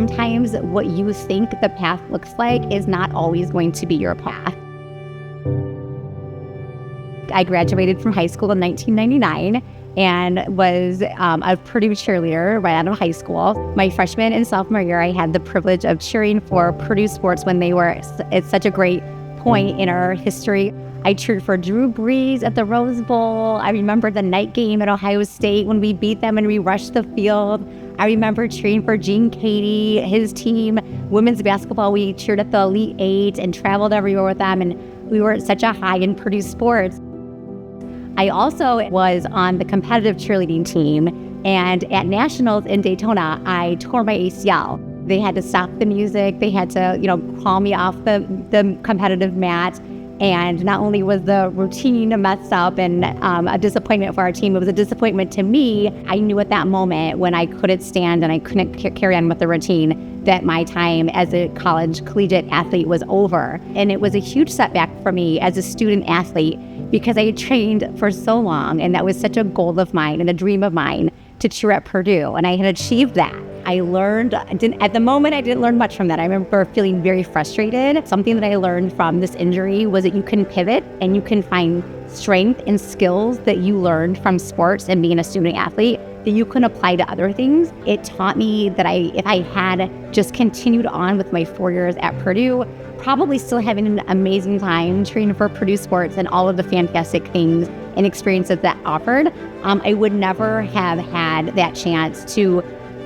sometimes what you think the path looks like is not always going to be your path. I graduated from high school in 1999 and was a Purdue cheerleader right out of high school. My freshman and sophomore year, I had the privilege of cheering for Purdue sports when they were at such a great point in our history. I cheered for Drew Brees at the Rose Bowl. I remember the night game at Ohio State when we beat them and we rushed the field. I remember cheering for Gene Katie, his team. Women's basketball, we cheered at the Elite Eight and traveled everywhere with them, and we were at such a high in Purdue sports. I also was on the competitive cheerleading team, and at nationals in Daytona, I tore my ACL. They had to stop the music. They had to, haul me off the competitive mat. And not only was the routine messed up and a disappointment for our team, it was a disappointment to me. I knew at that moment when I couldn't stand and I couldn't carry on with the routine that my time as a collegiate athlete was over. And it was a huge setback for me as a student athlete because I had trained for so long, and that was such a goal of mine and a dream of mine to cheer at Purdue, and I had achieved that. At the moment, I didn't learn much from that. I remember feeling very frustrated. Something that I learned from this injury was that you can pivot and you can find strength and skills that you learned from sports and being a student athlete that you can apply to other things. It taught me that if I had just continued on with my 4 years at Purdue, probably still having an amazing time training for Purdue sports and all of the fantastic things and experiences that offered, I would never have had that chance to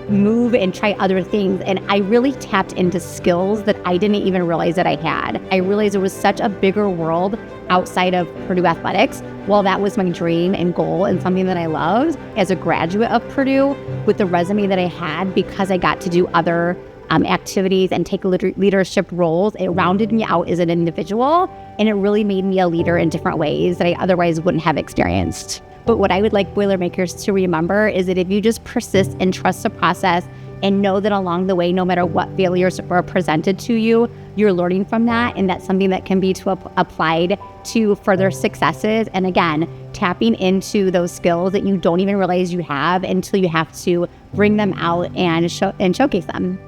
move and try other things. And I really tapped into skills that I didn't even realize that I had. I realized there was such a bigger world outside of Purdue athletics. While that was my dream and goal and something that I loved as a graduate of Purdue, with the resume that I had, because I got to do other activities and take leadership roles, it rounded me out as an individual, and it really made me a leader in different ways that I otherwise wouldn't have experienced. But what I would like Boilermakers to remember is that if you just persist and trust the process and know that along the way, no matter what failures are presented to you, you're learning from that, and that's something that can be applied to further successes. And again, tapping into those skills that you don't even realize you have until you have to bring them out and showcase them.